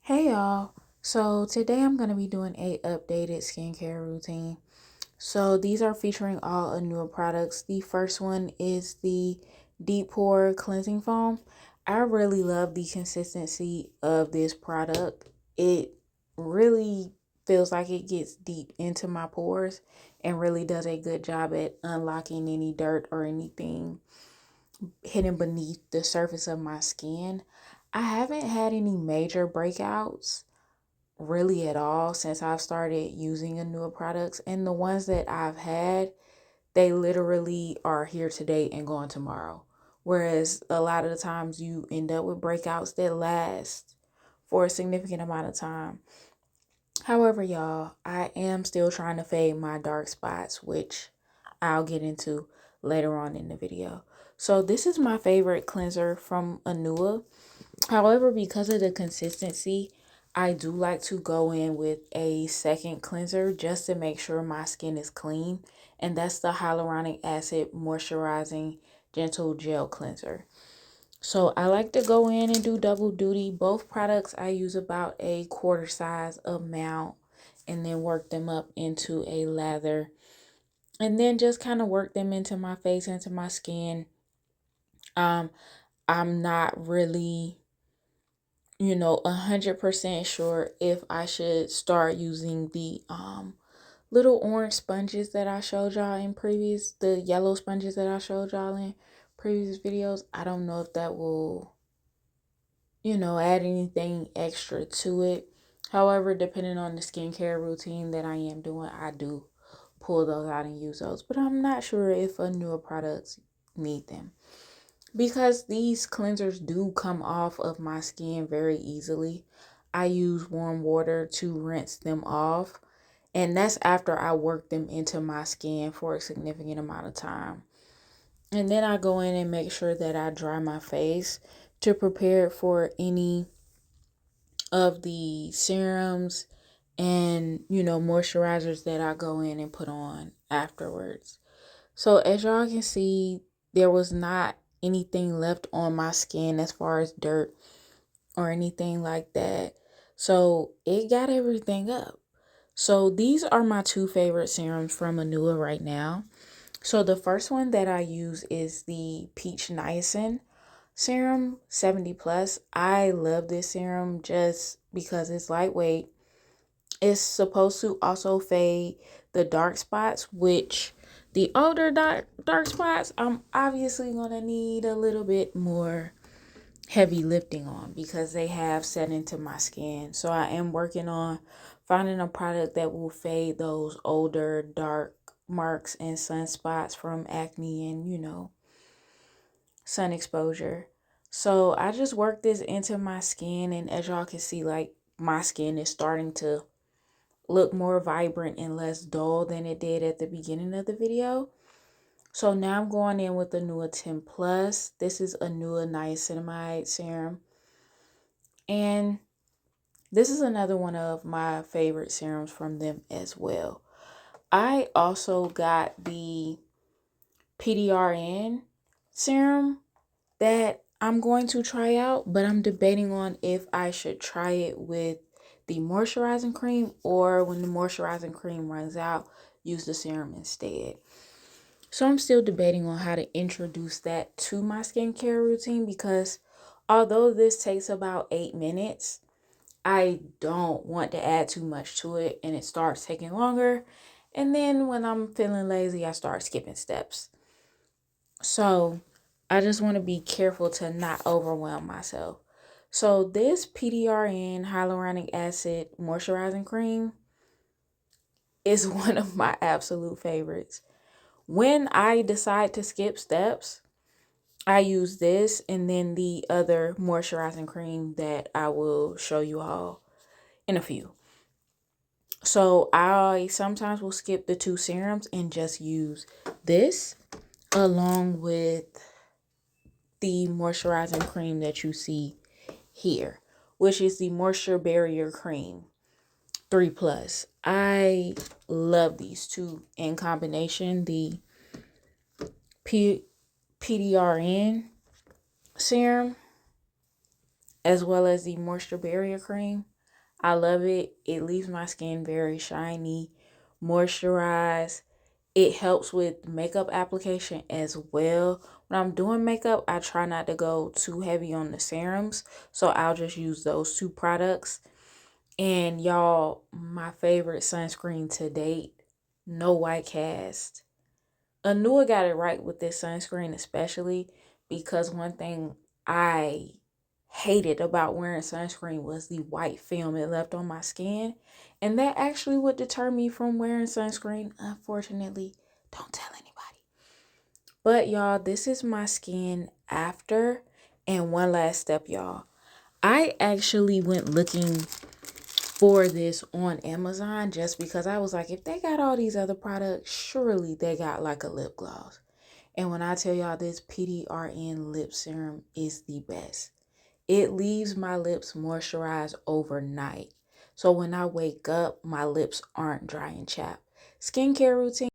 Hey y'all. So today I'm going to be doing a updated skincare routine. So these are featuring all Anua products. The first one is the Deep Pore Cleansing Foam. I really love the consistency of this product. It really feels like it gets deep into my pores and really does a good job at unlocking any dirt or anything hidden beneath the surface of my skin. I haven't had any major breakouts really at all since I've started using Anua products. And the ones that I've had, they literally are here today and gone tomorrow. Whereas a lot of the times you end up with breakouts that last for a significant amount of time. However, y'all, I am still trying to fade my dark spots, which I'll get into later on in the video. So this is my favorite cleanser from Anua. However, because of the consistency, I do like to go in with a second cleanser just to make sure my skin is clean. And that's the hyaluronic acid moisturizing gentle gel cleanser. So I like to go in and do double duty. Both products I use about a quarter size amount and then work them up into a lather. And then just kind of work them into my face, into my skin. Um, I'm not really 100% sure if I should start using the little orange sponges that I showed y'all in the yellow sponges that I showed y'all in previous videos. I don't know if that will, add anything extra to it. However, depending on the skincare routine that I am doing, I do pull those out and use those. But I'm not sure if newer products need them. Because these cleansers do come off of my skin very easily, I use warm water to rinse them off. And that's after I work them into my skin for a significant amount of time. And then I go in and make sure that I dry my face to prepare for any of the serums and, moisturizers that I go in and put on afterwards. So as y'all can see, there was not anything left on my skin as far as dirt or anything like that. So it got everything up. So these are my two favorite serums from Anua right now. So the first one that I use is the Peach Niacin Serum 70 plus. I love this serum just because it's lightweight. It's supposed to also fade the dark spots, which the older dark spots, I'm obviously gonna need a little bit more heavy lifting on because they have set into my skin. So I am working on finding a product that will fade those older dark marks and sunspots from acne and, sun exposure. So I just work this into my skin, and as y'all can see, like, my skin is starting to look more vibrant and less dull than it did at the beginning of the video. So now I'm going in with the Anua 10 Plus. This is a Anua Niacinamide Serum. And this is another one of my favorite serums from them as well. I also got the PDRN serum that I'm going to try out, but I'm debating on if I should try it with the moisturizing cream or when the moisturizing cream runs out, use the serum instead. So I'm still debating on how to introduce that to my skincare routine because although this takes about 8 minutes, I don't want to add too much to it and it starts taking longer. And then when I'm feeling lazy, I start skipping steps. So I just want to be careful to not overwhelm myself. So this PDRN hyaluronic acid moisturizing cream is one of my absolute favorites. When I decide to skip steps, I use this and then the other moisturizing cream that I will show you all in a few. So I sometimes will skip the two serums and just use this along with the moisturizing cream that you see here, which is the Moisture Barrier Cream 3 Plus. I love these two in combination. The PDRN serum as well as the Moisture Barrier Cream. I love it. It leaves my skin very shiny, moisturized. It helps with makeup application as well. When I'm doing makeup, I try not to go too heavy on the serums. So I'll just use those two products. And y'all, my favorite sunscreen to date, no white cast. Anua got it right with this sunscreen, especially because one thing I hated about wearing sunscreen was the white film it left on my skin. And that actually would deter me from wearing sunscreen. Unfortunately, don't tell anybody. But y'all, this is my skin after. And one last step, y'all. I actually went looking for this on Amazon just because I was like, if they got all these other products, surely they got like a lip gloss. And when I tell y'all this PDRN lip serum is the best. It leaves my lips moisturized overnight. So when I wake up, my lips aren't dry and chapped. Skincare routine.